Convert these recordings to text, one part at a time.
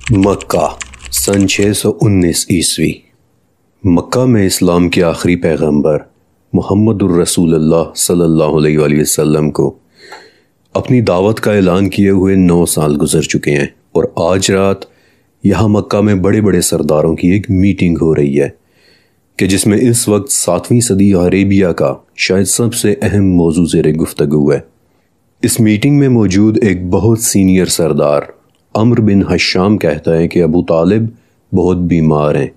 مکہ سن 619 عیسوی۔ مکہ میں اسلام کے آخری پیغمبر محمد الرسول اللہ صلی اللہ علیہ وآلہ وسلم کو اپنی دعوت کا اعلان کیے ہوئے 9 سال گزر چکے ہیں، اور آج رات یہاں مکہ میں بڑے بڑے سرداروں کی ایک میٹنگ ہو رہی ہے کہ جس میں اس وقت 7ویں صدی عربیہ کا شاید سب سے اہم موضوع زیر گفتگو ہے۔ اس میٹنگ میں موجود ایک بہت سینئر سردار عمرو بن حشام کہتا ہے کہ ابو طالب بہت بیمار ہیں،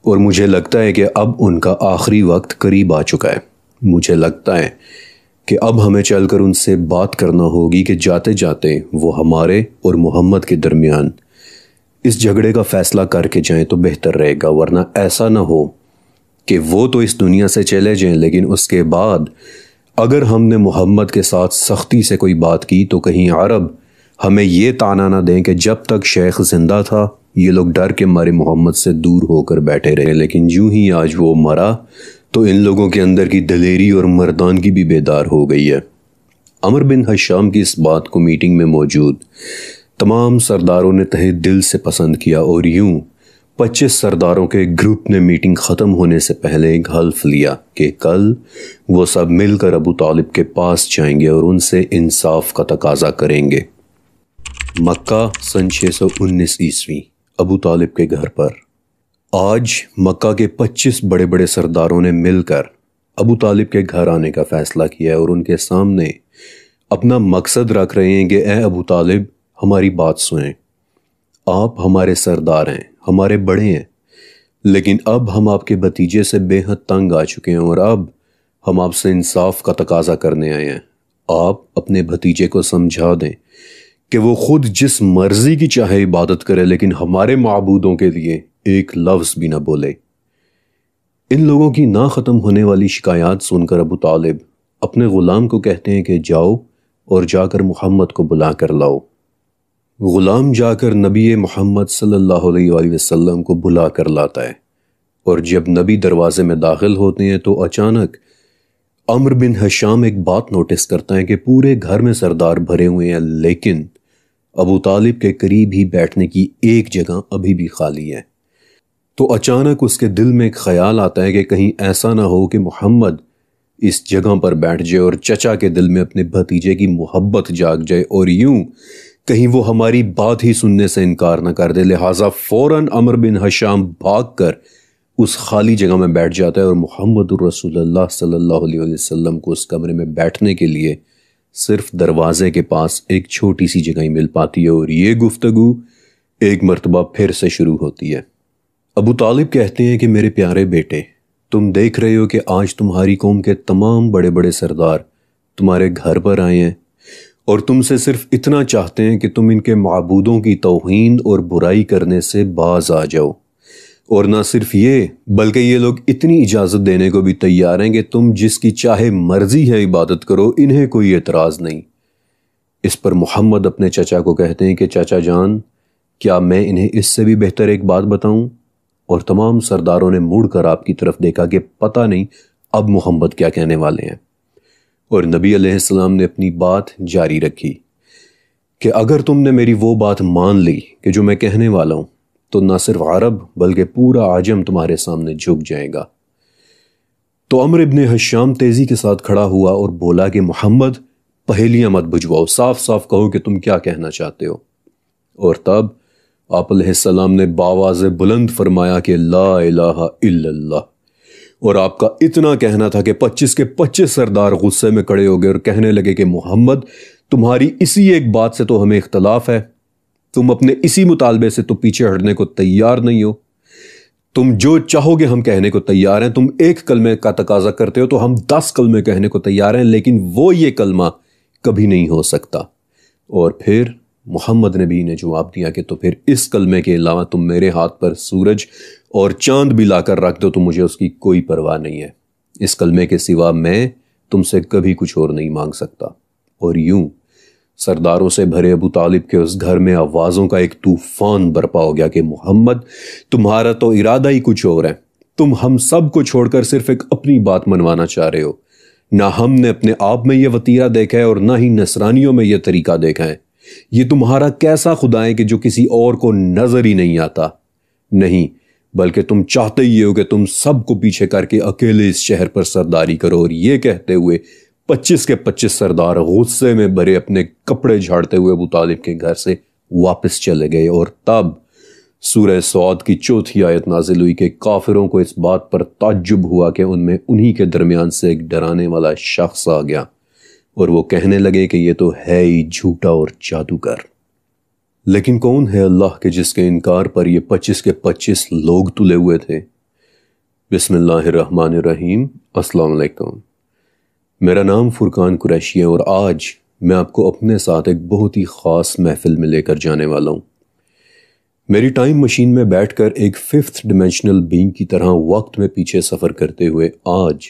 اور مجھے لگتا ہے کہ اب ان کا آخری وقت قریب آ چکا ہے۔ مجھے لگتا ہے کہ اب ہمیں چل کر ان سے بات کرنا ہوگی کہ جاتے جاتے وہ ہمارے اور محمد کے درمیان اس جھگڑے کا فیصلہ کر کے جائیں تو بہتر رہے گا، ورنہ ایسا نہ ہو کہ وہ تو اس دنیا سے چلے جائیں لیکن اس کے بعد اگر ہم نے محمد کے ساتھ سختی سے کوئی بات کی تو کہیں عرب ہمیں یہ طعنہ نہ دیں کہ جب تک شیخ زندہ تھا یہ لوگ ڈر کے مارے محمد سے دور ہو کر بیٹھے رہے، لیکن جو ہی آج وہ مرا تو ان لوگوں کے اندر کی دلیری اور مردانگی بھی بیدار ہو گئی ہے۔ عمرو بن حشام کی اس بات کو میٹنگ میں موجود تمام سرداروں نے تہہ دل سے پسند کیا، اور یوں 25 سرداروں کے گروپ نے میٹنگ ختم ہونے سے پہلے ایک حلف لیا کہ کل وہ سب مل کر ابو طالب کے پاس جائیں گے اور ان سے انصاف کا تقاضا کریں گے۔ مکہ سن 619 عیسوی، ابو طالب کے گھر پر۔ آج مکہ کے 25 بڑے بڑے سرداروں نے مل کر ابو طالب کے گھر آنے کا فیصلہ کیا ہے، اور ان کے سامنے اپنا مقصد رکھ رہے ہیں کہ اے ابو طالب ہماری بات سنیں، آپ ہمارے سردار ہیں، ہمارے بڑے ہیں، لیکن اب ہم آپ کے بھتیجے سے بے حد تنگ آ چکے ہیں، اور اب ہم آپ سے انصاف کا تقاضا کرنے آئے ہیں۔ آپ اپنے بھتیجے کو سمجھا دیں کہ وہ خود جس مرضی کی چاہے عبادت کرے لیکن ہمارے معبودوں کے لیے ایک لفظ بھی نہ بولے۔ ان لوگوں کی نہ ختم ہونے والی شکایات سن کر ابو طالب اپنے غلام کو کہتے ہیں کہ جاؤ اور جا کر محمد کو بلا کر لاؤ۔ غلام جا کر نبی محمد صلی اللہ علیہ وآلہ وسلم کو بلا کر لاتا ہے، اور جب نبی دروازے میں داخل ہوتے ہیں تو اچانک عمرو بن حشام ایک بات نوٹس کرتا ہے کہ پورے گھر میں سردار بھرے ہوئے ہیں لیکن ابو طالب کے قریب ہی بیٹھنے کی ایک جگہ ابھی بھی خالی ہے۔ تو اچانک اس کے دل میں ایک خیال آتا ہے کہ کہیں ایسا نہ ہو کہ محمد اس جگہ پر بیٹھ جائے اور چچا کے دل میں اپنے بھتیجے کی محبت جاگ جائے، اور یوں کہیں وہ ہماری بات ہی سننے سے انکار نہ کر دے۔ لہٰذا فوراً عمرو بن حشام بھاگ کر اس خالی جگہ میں بیٹھ جاتا ہے، اور محمد الرسول اللہ صلی اللہ علیہ وسلم کو اس کمرے میں بیٹھنے کے لیے صرف دروازے کے پاس ایک چھوٹی سی جگہ ہی مل پاتی ہے، اور یہ گفتگو ایک مرتبہ پھر سے شروع ہوتی ہے۔ ابو طالب کہتے ہیں کہ میرے پیارے بیٹے، تم دیکھ رہے ہو کہ آج تمہاری قوم کے تمام بڑے بڑے سردار تمہارے گھر پر آئے ہیں، اور تم سے صرف اتنا چاہتے ہیں کہ تم ان کے معبودوں کی توہین اور برائی کرنے سے باز آ جاؤ، اور نہ صرف یہ بلکہ یہ لوگ اتنی اجازت دینے کو بھی تیار ہیں کہ تم جس کی چاہے مرضی ہے عبادت کرو، انہیں کوئی اعتراض نہیں۔ اس پر محمد اپنے چچا کو کہتے ہیں کہ چچا جان، کیا میں انہیں اس سے بھی بہتر ایک بات بتاؤں؟ اور تمام سرداروں نے مڑ کر آپ کی طرف دیکھا کہ پتہ نہیں اب محمد کیا کہنے والے ہیں، اور نبی علیہ السلام نے اپنی بات جاری رکھی کہ اگر تم نے میری وہ بات مان لی کہ جو میں کہنے والا ہوں تو نہ صرف عرب بلکہ پورا عجم تمہارے سامنے جھک جائے گا۔ تو عمرو بن حشام تیزی کے ساتھ کھڑا ہوا اور بولا کہ محمد پہیلیاں مت بجھواؤ، صاف صاف کہو کہ تم کیا کہنا چاہتے ہو۔ اور تب آپ علیہ السلام نے بآواز بلند فرمایا کہ لا الہ الا اللہ، اور آپ کا اتنا کہنا تھا کہ 25 کے 25 سردار غصے میں کھڑے ہو گئے اور کہنے لگے کہ محمد تمہاری اسی ایک بات سے تو ہمیں اختلاف ہے، تم اپنے اسی مطالبے سے تو پیچھے ہٹنے کو تیار نہیں ہو، تم جو چاہو گے ہم کہنے کو تیار ہیں، تم ایک کلمے کا تقاضا کرتے ہو تو ہم 10 کلمے کہنے کو تیار ہیں، لیکن وہ یہ کلمہ کبھی نہیں ہو سکتا۔ اور پھر محمد نبی نے جواب دیا کہ تو پھر اس کلمے کے علاوہ تم میرے ہاتھ پر سورج اور چاند بھی لا کر رکھ دو تو مجھے اس کی کوئی پرواہ نہیں ہے، اس کلمے کے سوا میں تم سے کبھی کچھ اور نہیں مانگ سکتا۔ اور یوں سرداروں سے بھرے ابو طالب کے اس گھر میں آوازوں کا ایک طوفان برپا ہو گیا کہ محمد تمہارا تو ارادہ ہی کچھ اور ہے، تم ہم سب کو چھوڑ کر صرف ایک اپنی بات منوانا چاہ رہے ہو، نہ ہم نے اپنے آپ میں یہ وتیرہ دیکھا ہے اور نہ ہی نصرانیوں میں یہ طریقہ دیکھا ہے یہ تمہارا کیسا خدا ہے کہ جو کسی اور کو نظر ہی نہیں آتا؟ نہیں، بلکہ تم چاہتے ہی ہو کہ تم سب کو پیچھے کر کے اکیلے اس شہر پر سرداری کرو۔ اور یہ کہتے ہوئے 25 کے 25 سردار غصے میں بھرے اپنے کپڑے جھاڑتے ہوئے ابو طالب کے گھر سے واپس چلے گئے۔ اور تب سورہ صاد کی 4تھی آیت نازل ہوئی کہ کافروں کو اس بات پر تعجب ہوا کہ ان میں انہی کے درمیان سے ایک ڈرانے والا شخص آ گیا، اور وہ کہنے لگے کہ یہ تو ہے ہی جھوٹا اور جادوگر۔ لیکن کون ہے اللہ کے جس کے انکار پر یہ 25 کے 25 لوگ تلے ہوئے تھے؟ بسم اللہ الرحمن الرحیم۔ السلام علیکم، میرا نام فرقان قریشی ہے، اور آج میں آپ کو اپنے ساتھ ایک بہت ہی خاص محفل میں لے کر جانے والا ہوں۔ میری ٹائم مشین میں بیٹھ کر ایک 5th ڈیمینشنل بینگ کی طرح وقت میں پیچھے سفر کرتے ہوئے آج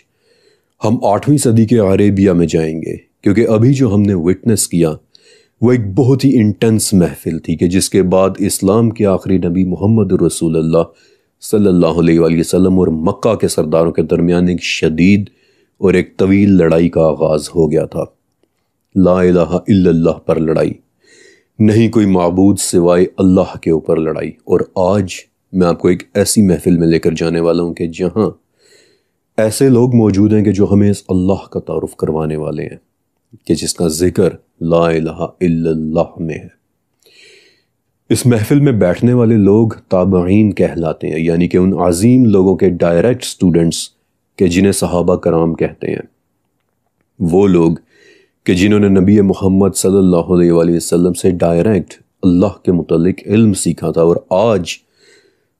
ہم 8ویں صدی کے عربیہ میں جائیں گے، کیونکہ ابھی جو ہم نے وٹنس کیا وہ ایک بہت ہی انٹینس محفل تھی کہ جس کے بعد اسلام کے آخری نبی محمد رسول اللہ صلی اللہ علیہ وآلہ وسلم اور مکہ کے سرداروں کے درمیان ایک شدید اور ایک طویل لڑائی کا آغاز ہو گیا تھا۔ لا الہ الا اللہ پر لڑائی، نہیں کوئی معبود سوائے اللہ کے اوپر لڑائی۔ اور آج میں آپ کو ایک ایسی محفل میں لے کر جانے والا ہوں کہ جہاں ایسے لوگ موجود ہیں کہ جو ہمیں اس اللہ کا تعارف کروانے والے ہیں کہ جس کا ذکر لا الہ الا اللہ میں ہے۔ اس محفل میں بیٹھنے والے لوگ تابعین کہلاتے ہیں، یعنی کہ ان عظیم لوگوں کے ڈائریکٹ سٹوڈنٹس کہ جنہیں صحابہ کرام کہتے ہیں، وہ لوگ کہ جنہوں نے نبی محمد صلی اللہ علیہ وآلہ وسلم سے ڈائریکٹ اللہ کے متعلق علم سیکھا تھا۔ اور آج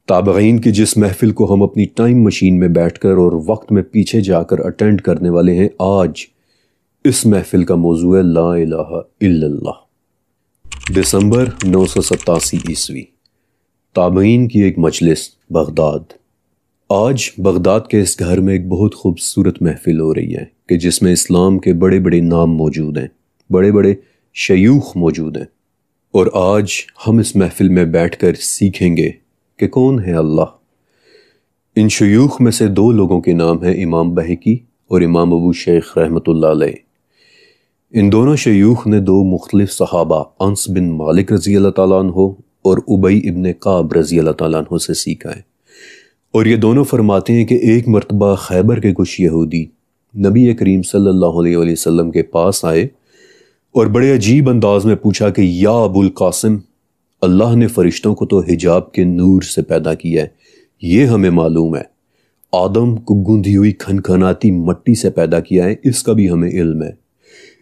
تابعین کی جس محفل کو ہم اپنی ٹائم مشین میں بیٹھ کر اور وقت میں پیچھے جا کر اٹینڈ کرنے والے ہیں، آج اس محفل کا موضوع ہے لا الہ الا اللہ۔ دسمبر 987 عیسوی، تابعین کی ایک مجلس، بغداد۔ آج بغداد کے اس گھر میں ایک بہت خوبصورت محفل ہو رہی ہے کہ جس میں اسلام کے بڑے بڑے نام موجود ہیں، بڑے بڑے شیوخ موجود ہیں۔ اور آج ہم اس محفل میں بیٹھ کر سیکھیں گے کہ کون ہے اللہ۔ ان شیوخ میں سے 2 لوگوں کے نام ہیں امام بہقی اور امام ابو شیخ رحمۃ اللہ علیہ۔ ان دونوں شیوخ نے 2 مختلف صحابہ انس بن مالک رضی اللہ تعالیٰ عنہ اور ابی ابن کعب رضی اللہ تعالیٰ عنہ سے سیکھا ہے۔ اور یہ دونوں فرماتے ہیں کہ ایک مرتبہ خیبر کے کچھ یہودی نبی کریم صلی اللہ علیہ وآلہ وسلم کے پاس آئے اور بڑے عجیب انداز میں پوچھا کہ یا ابو القاسم، اللہ نے فرشتوں کو تو حجاب کے نور سے پیدا کیا ہے، یہ ہمیں معلوم ہے۔ آدم کو گوندھی ہوئی کھنکھناتی مٹی سے پیدا کیا ہے، اس کا بھی ہمیں علم ہے۔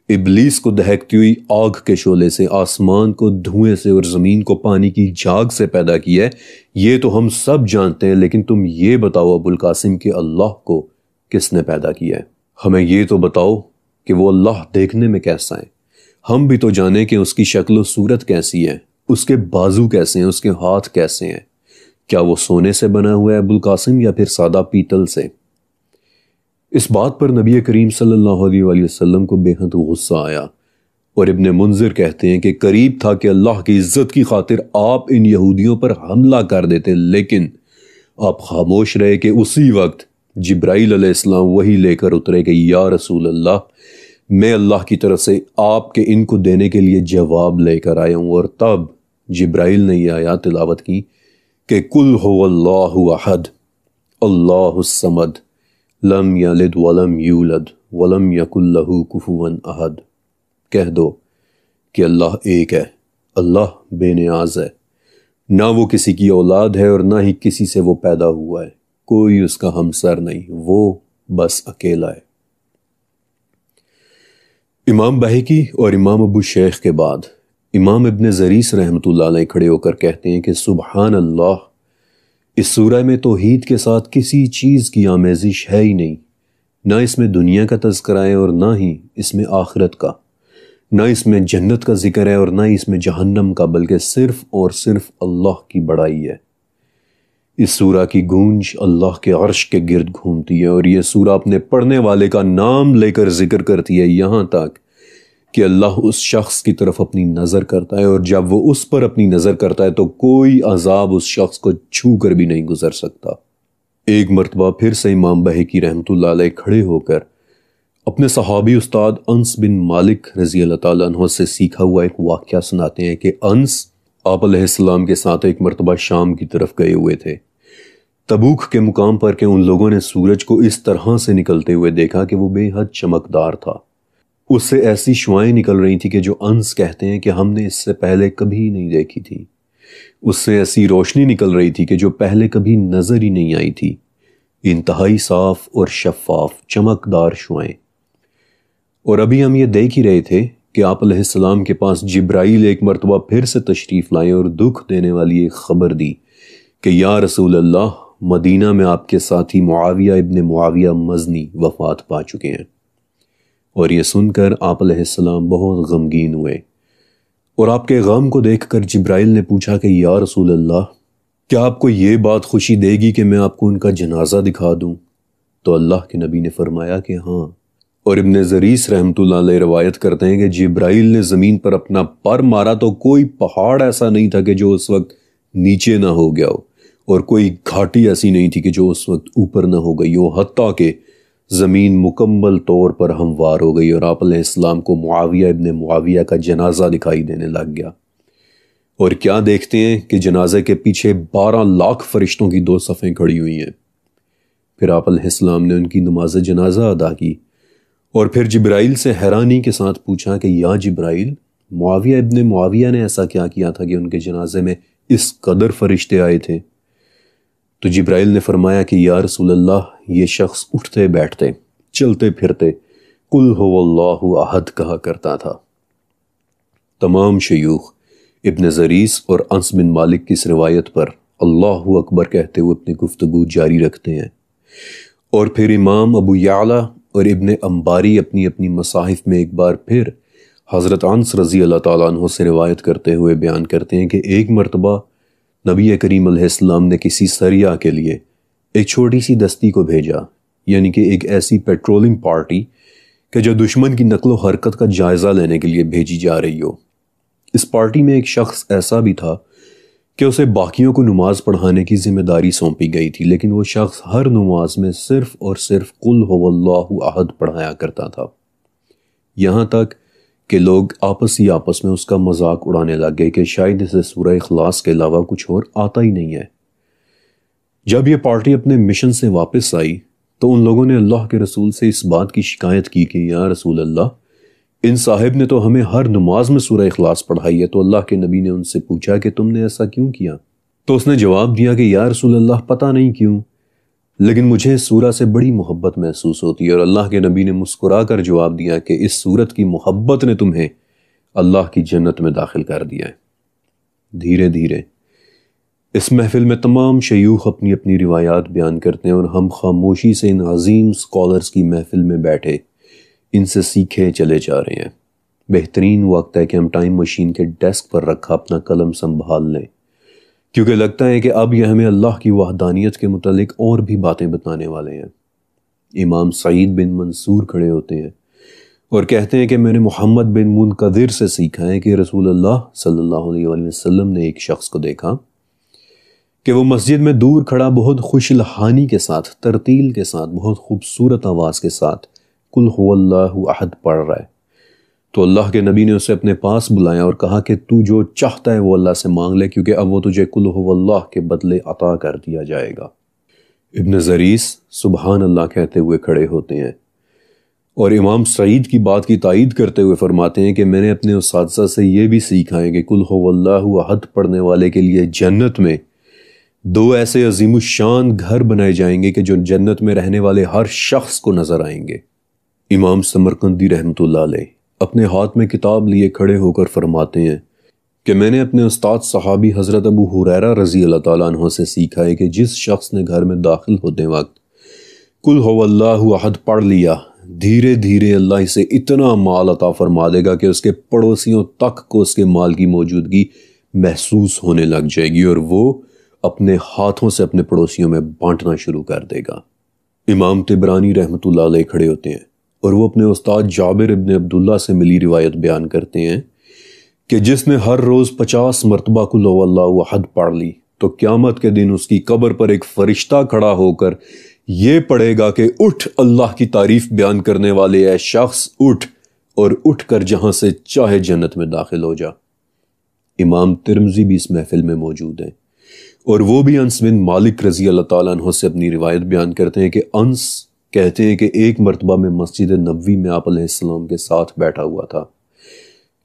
ابلیس کو دہکتی ہوئی آگ کے شعلے سے، آسمان کو دھوئیں سے اور زمین کو پانی کی جھاگ سے پیدا کیا ہے، یہ تو ہم سب جانتے ہیں۔ لیکن تم یہ بتاؤ ابو القاسم کہ اللہ کو کس نے پیدا کیا ہے؟ ہمیں یہ تو بتاؤ کہ وہ اللہ دیکھنے میں کیسا ہے، ہم بھی تو جانیں کہ اس کی شکل و صورت کیسی ہے، اس کے بازو کیسے ہیں، اس کے ہاتھ کیسے ہیں، کیا وہ سونے سے بنا ہوا ہے ابو القاسم یا پھر سادہ پیتل سے؟ اس بات پر نبی کریم صلی اللہ علیہ وآلہ وسلم کو بے حد غصہ آیا، اور ابن منذر کہتے ہیں کہ قریب تھا کہ اللہ کی عزت کی خاطر آپ ان یہودیوں پر حملہ کر دیتے، لیکن آپ خاموش رہے کہ اسی وقت جبرائیل علیہ السلام وہی لے کر اترے کہ یا رسول اللہ، میں اللہ کی طرف سے آپ کے ان کو دینے کے لیے جواب لے کر آیا ہوں۔ اور تب جبرائیل نے یہ آیات تلاوت کی کہ قل هو اللہ احد اللہ الصمد لم یلد ولم یولد ولم یکن لہ کفوا احد۔ کہہ دو کہ اللہ ایک ہے، اللہ بے نیاز ہے، نہ وہ کسی کی اولاد ہے اور نہ ہی کسی سے وہ پیدا ہوا ہے، کوئی اس کا ہمسر نہیں، وہ بس اکیلا ہے۔ امام بہقی اور امام ابو شیخ کے بعد امام ابن زریس رحمۃ اللہ علیہ کھڑے ہو کر کہتے ہیں کہ سبحان اللہ، اس سورہ میں توحید کے ساتھ کسی چیز کی آمیزش ہے ہی نہیں، نہ اس میں دنیا کا تذکرہ ہے اور نہ ہی اس میں آخرت کا، نہ اس میں جنت کا ذکر ہے اور نہ ہی اس میں جہنم کا، بلکہ صرف اور صرف اللہ کی بڑائی ہے۔ اس سورہ کی گونج اللہ کے عرش کے گرد گھومتی ہے، اور یہ سورہ اپنے پڑھنے والے کا نام لے کر ذکر کرتی ہے، یہاں تک کہ اللہ اس شخص کی طرف اپنی نظر کرتا ہے، اور جب وہ اس پر اپنی نظر کرتا ہے تو کوئی عذاب اس شخص کو چھو کر بھی نہیں گزر سکتا۔ ایک مرتبہ پھر سے امام بہقی رحمۃ اللہ علیہ کھڑے ہو کر اپنے صحابی استاد انس بن مالک رضی اللہ تعالیٰ عنہ سے سیکھا ہوا ایک واقعہ سناتے ہیں کہ انس آپ علیہ السلام کے ساتھ ایک مرتبہ شام کی طرف گئے ہوئے تھے۔ تبوک کے مقام پر کہ ان لوگوں نے سورج کو اس طرح سے نکلتے ہوئے دیکھا کہ وہ بے حد چمکدار تھا۔ اس سے ایسی شعائیں نکل رہی تھی کہ جو انس کہتے ہیں کہ ہم نے اس سے پہلے کبھی نہیں دیکھی تھی۔ اس سے ایسی روشنی نکل رہی تھی کہ جو پہلے کبھی نظر ہی نہیں آئی تھی، انتہائی صاف اور شفاف چمکدار شعائیں۔ اور ابھی ہم یہ دیکھ ہی رہے تھے کہ آپ علیہ السلام کے پاس جبرائیل ایک مرتبہ پھر سے تشریف لائے اور دکھ دینے والی ایک خبر دی کہ یا رسول اللہ، مدینہ میں آپ کے ساتھی معاویہ ابن معاویہ مزنی وفات پا چکے ہیں۔ اور یہ سن کر آپ علیہ السلام بہت غمگین ہوئے، اور آپ کے غم کو دیکھ کر جبرائیل نے پوچھا کہ یا رسول اللہ، کیا آپ کو یہ بات خوشی دے گی کہ میں آپ کو ان کا جنازہ دکھا دوں؟ تو اللہ کے نبی نے فرمایا کہ ہاں۔ اور ابن زریس رحمۃ اللہ علیہ روایت کرتے ہیں کہ جبرائیل نے زمین پر اپنا پر مارا تو کوئی پہاڑ ایسا نہیں تھا کہ جو اس وقت نیچے نہ ہو گیا ہو، اور کوئی گھاٹی ایسی نہیں تھی کہ جو اس وقت اوپر نہ ہو گئی ہو، حتیٰ کہ زمین مکمل طور پر ہموار ہو گئی اور آپ علیہ السلام کو معاویہ ابن معاویہ کا جنازہ دکھائی دینے لگ گیا۔ اور کیا دیکھتے ہیں کہ جنازے کے پیچھے 12 لاکھ فرشتوں کی 2 صفیں کھڑی ہوئی ہیں۔ پھر آپ علیہ السلام نے ان کی نماز جنازہ ادا کی، اور پھر جبرائیل سے حیرانی کے ساتھ پوچھا کہ یا جبرائیل، معاویہ ابن معاویہ نے ایسا کیا کیا تھا کہ ان کے جنازے میں اس قدر فرشتے آئے تھے؟ تو جبرائیل نے فرمایا کہ یا رسول اللہ، یہ شخص اٹھتے بیٹھتے چلتے پھرتے قل هو اللہ احد کہا کرتا تھا۔ تمام شیوخ ابن زریس اور انس بن مالک کی اس روایت پر اللہ اکبر کہتے ہوئے اپنی گفتگو جاری رکھتے ہیں۔ اور پھر امام ابو یعلا اور ابن انباری اپنی اپنی مصاحف میں ایک بار پھر حضرت انس رضی اللہ تعالیٰ عنہ سے روایت کرتے ہوئے بیان کرتے ہیں کہ ایک مرتبہ نبی کریم علیہ السلام نے کسی سریہ کے لیے ایک چھوٹی سی دستی کو بھیجا، یعنی کہ ایک ایسی پیٹرولنگ پارٹی کہ جو دشمن کی نقل و حرکت کا جائزہ لینے کے لیے بھیجی جا رہی ہو۔ اس پارٹی میں ایک شخص ایسا بھی تھا کہ اسے باقیوں کو نماز پڑھانے کی ذمہ داری سونپی گئی تھی، لیکن وہ شخص ہر نماز میں صرف اور صرف قل هو اللہ احد پڑھایا کرتا تھا، یہاں تک کہ لوگ آپس میں اس کا مذاق اڑانے لگ گئے کہ شاید اسے سورہ اخلاص کے علاوہ کچھ اور آتا ہی نہیں ہے۔ جب یہ پارٹی اپنے مشن سے واپس آئی تو ان لوگوں نے اللہ کے رسول سے اس بات کی شکایت کی کہ یا رسول اللہ، ان صاحب نے تو ہمیں ہر نماز میں سورہ اخلاص پڑھائی ہے۔ تو اللہ کے نبی نے ان سے پوچھا کہ تم نے ایسا کیوں کیا؟ تو اس نے جواب دیا کہ یا رسول اللہ، پتہ نہیں کیوں، لیکن مجھے اس سورہ سے بڑی محبت محسوس ہوتی ہے۔ اور اللہ کے نبی نے مسکرا کر جواب دیا کہ اس سورت کی محبت نے تمہیں اللہ کی جنت میں داخل کر دیا ہے۔ دھیرے دھیرے اس محفل میں تمام شیوخ اپنی اپنی روایات بیان کرتے ہیں، اور ہم خاموشی سے ان عظیم سکولرز کی محفل میں بیٹھے ان سے سیکھے چلے جا رہے ہیں۔ بہترین وقت ہے کہ ہم ٹائم مشین کے ڈیسک پر رکھا اپنا قلم سنبھال لیں، کیونکہ لگتا ہے کہ اب یہ ہمیں اللہ کی وحدانیت کے متعلق اور بھی باتیں بتانے والے ہیں۔ امام سعید بن منصور کھڑے ہوتے ہیں اور کہتے ہیں کہ میں نے محمد بن منقدر سے سیکھا ہے کہ رسول اللہ صلی اللہ علیہ وآلہ وسلم نے ایک شخص کو دیکھا کہ وہ مسجد میں دور کھڑا بہت خوش لحانی کے ساتھ، ترتیل کے ساتھ، بہت خوبصورت آواز کے ساتھ قل هو اللہ احد پڑھ رہا ہے۔ تو اللہ کے نبی نے اسے اپنے پاس بلایا اور کہا کہ تو جو چاہتا ہے وہ اللہ سے مانگ لے، کیونکہ اب وہ تجھے قل هو اللہ کے بدلے عطا کر دیا جائے گا۔ ابن زریس سبحان اللہ کہتے ہوئے کھڑے ہوتے ہیں، اور امام سعید کی بات کی تائید کرتے ہوئے فرماتے ہیں کہ میں نے اپنے اساتذہ سے یہ بھی سیکھا ہے کہ قل هو اللہ احد پڑھنے والے کے لیے جنت میں 2 ایسے عظیم الشان گھر بنائے جائیں گے کہ جو جنت میں رہنے والے ہر شخص کو نظر آئیں گے۔ امام سمرقندی رحمۃ اللہ علیہ اپنے ہاتھ میں کتاب لیے کھڑے ہو کر فرماتے ہیں کہ میں نے اپنے استاد صحابی حضرت ابو ہریرہ رضی اللہ تعالیٰ عنہ سے سیکھا ہے کہ جس شخص نے گھر میں داخل ہوتے وقت قل هو اللہ احد پڑھ لیا، دھیرے دھیرے اللہ اسے اتنا مال عطا فرما دے گا کہ اس کے پڑوسیوں تک کو اس کے مال کی موجودگی محسوس ہونے لگ جائے گی، اور وہ اپنے ہاتھوں سے اپنے پڑوسیوں میں بانٹنا شروع کر دے گا۔ امام طبرانی رحمۃ اللہ علیہ کھڑے ہوتے ہیں اور وہ اپنے استاد جابر ابن عبداللہ سے ملی روایت بیان کرتے ہیں کہ جس نے ہر روز 50 مرتبہ قل هو اللہ احد پڑھ لی تو قیامت کے دن اس کی قبر پر ایک فرشتہ کھڑا ہو کر یہ پڑھے گا کہ اٹھ اللہ کی تعریف بیان کرنے والے اے شخص اٹھ، اور اٹھ کر جہاں سے چاہے جنت میں داخل ہو جا۔ امام ترمذی بھی اس محفل میں موجود ہیں، اور وہ بھی انس بن مالک رضی اللہ تعالیٰ عنہ سے اپنی روایت بیان کرتے ہیں کہ انس کہتے ہیں کہ ایک مرتبہ میں مسجد نبوی میں آپ علیہ السلام کے ساتھ بیٹھا ہوا تھا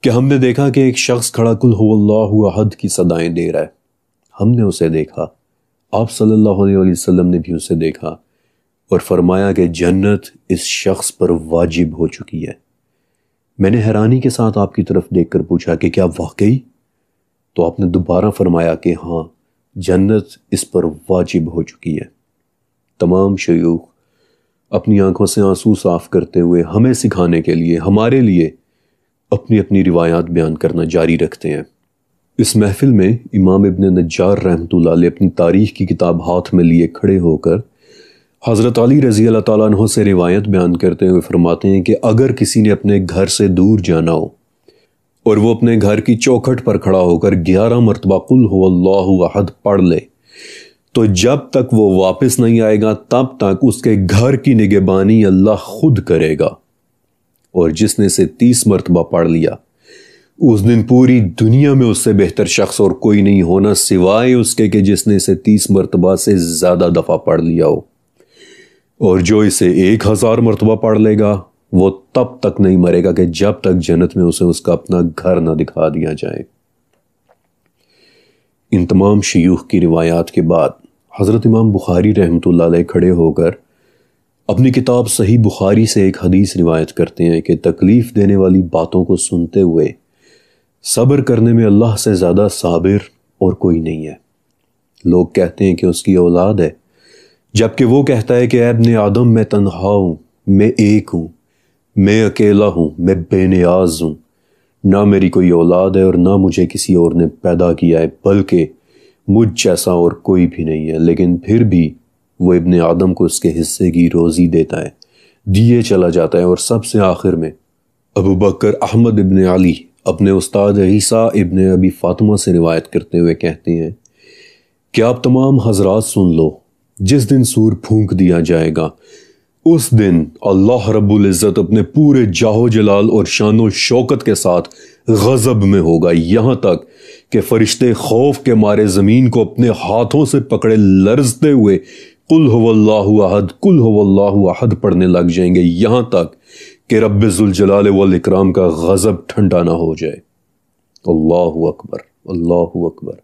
کہ ہم نے دیکھا کہ ایک شخص کھڑا قل هو اللہ احد کی صدائیں دے رہا ہے۔ ہم نے اسے دیکھا، آپ صلی اللہ علیہ وسلم نے بھی اسے دیکھا اور فرمایا کہ جنت اس شخص پر واجب ہو چکی ہے۔ میں نے حیرانی کے ساتھ آپ کی طرف دیکھ کر پوچھا کہ کیا واقعی؟ تو آپ نے دوبارہ فرمایا کہ ہاں، جنت اس پر واجب ہو چکی ہے۔ تمام شیوخ اپنی آنکھوں سے آنسو صاف کرتے ہوئے ہمیں سکھانے کے لیے، ہمارے لیے اپنی اپنی روایات بیان کرنا جاری رکھتے ہیں۔ اس محفل میں امام ابن نجار رحمۃ اللہ علیہ اپنی تاریخ کی کتاب ہاتھ میں لیے کھڑے ہو کر حضرت علی رضی اللہ تعالیٰ عنہ سے روایت بیان کرتے ہوئے فرماتے ہیں کہ اگر کسی نے اپنے گھر سے دور جانا ہو اور وہ اپنے گھر کی چوکھٹ پر کھڑا ہو کر 11 مرتبہ قل هو اللہ احد پڑھ لے تو جب تک وہ واپس نہیں آئے گا تب تک اس کے گھر کی نگہبانی اللہ خود کرے گا، اور جس نے اسے 30 مرتبہ پڑھ لیا اس دن پوری دنیا میں اس سے بہتر شخص اور کوئی نہیں ہونا سوائے اس کے کہ جس نے اسے 30 مرتبہ سے زیادہ دفعہ پڑھ لیا ہو، اور جو اسے 1000 مرتبہ پڑھ لے گا وہ تب تک نہیں مرے گا کہ جب تک جنت میں اسے اس کا اپنا گھر نہ دکھا دیا جائے۔ ان تمام شیوخ کی روایات کے بعد حضرت امام بخاری رحمۃ اللہ علیہ کھڑے ہو کر اپنی کتاب صحیح بخاری سے ایک حدیث روایت کرتے ہیں کہ تکلیف دینے والی باتوں کو سنتے ہوئے صبر کرنے میں اللہ سے زیادہ صابر اور کوئی نہیں ہے۔ لوگ کہتے ہیں کہ اس کی اولاد ہے، جبکہ وہ کہتا ہے کہ اے ابن آدم میں تنہا ہوں، میں ایک ہوں، میں اکیلا ہوں، میں بے نیاز ہوں، نہ میری کوئی اولاد ہے اور نہ مجھے کسی اور نے پیدا کیا ہے، بلکہ مجھ جیسا اور کوئی بھی نہیں ہے، لیکن پھر بھی وہ ابن آدم کو اس کے حصے کی روزی دیتا ہے، دیے چلا جاتا ہے۔ اور سب سے آخر میں ابو بکر احمد ابن علی اپنے استاد عیسیٰ ابن ابی فاطمہ سے روایت کرتے ہوئے کہتے ہیں کہ آپ تمام حضرات سن لو، جس دن سور پھونک دیا جائے گا اس دن اللہ رب العزت اپنے پورے جاہ و جلال اور شان و شوکت کے ساتھ غضب میں ہوگا، یہاں تک کہ فرشتے خوف کے مارے زمین کو اپنے ہاتھوں سے پکڑے لرزتے ہوئے قل هو اللہ احد قل هو اللہ احد پڑھنے لگ جائیں گے، یہاں تک کہ رب ذوالجلال والاکرام کا غضب ٹھنڈا نہ ہو جائے۔ اللہ اکبر، اللہ اکبر۔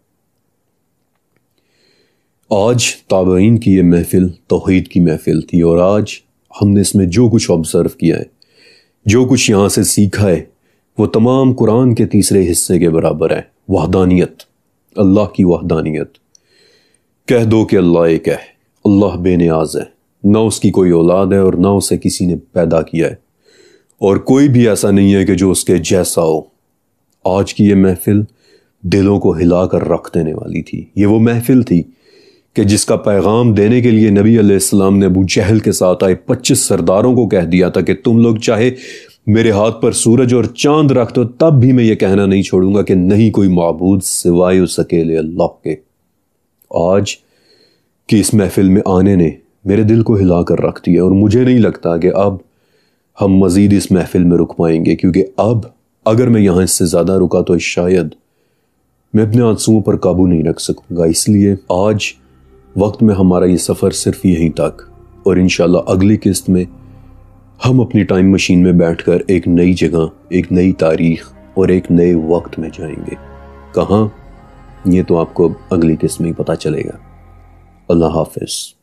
آج تابعین کی یہ محفل توحید کی محفل تھی، اور آج ہم نے اس میں جو کچھ آبزرو کیا ہے، جو کچھ یہاں سے سیکھا ہے، وہ تمام قرآن کے تیسرے حصے کے برابر ہے۔ وحدانیت، اللہ کی وحدانیت۔ کہہ دو کہ اللہ ایک ہے، اللہ بے نیاز ہے، نہ اس کی کوئی اولاد ہے اور نہ اسے کسی نے پیدا کیا ہے، اور کوئی بھی ایسا نہیں ہے کہ جو اس کے جیسا ہو۔ آج کی یہ محفل دلوں کو ہلا کر رکھ دینے والی تھی۔ یہ وہ محفل تھی کہ جس کا پیغام دینے کے لیے نبی علیہ السلام نے ابو جہل کے ساتھ آئے 25 سرداروں کو کہہ دیا تھا کہ تم لوگ چاہے میرے ہاتھ پر سورج اور چاند رکھ دو تب بھی میں یہ کہنا نہیں چھوڑوں گا کہ نہیں کوئی معبود سوائے اس اکیلے اللہ کے۔ آج کی اس محفل میں آنے نے میرے دل کو ہلا کر رکھ دیا، اور مجھے نہیں لگتا کہ اب ہم مزید اس محفل میں رک پائیں گے، کیونکہ اب اگر میں یہاں اس سے زیادہ رکا تو شاید میں اپنے آنسوؤں پر قابو نہیں رکھ سکوں گا۔ اس لیے آج وقت میں ہمارا یہ سفر صرف یہیں تک، اور انشاءاللہ اگلی قسط میں ہم اپنی ٹائم مشین میں بیٹھ کر ایک نئی جگہ، ایک نئی تاریخ اور ایک نئے وقت میں جائیں گے۔ کہاں، یہ تو آپ کو اگلی قسط میں ہی پتہ چلے گا۔ اللہ حافظ۔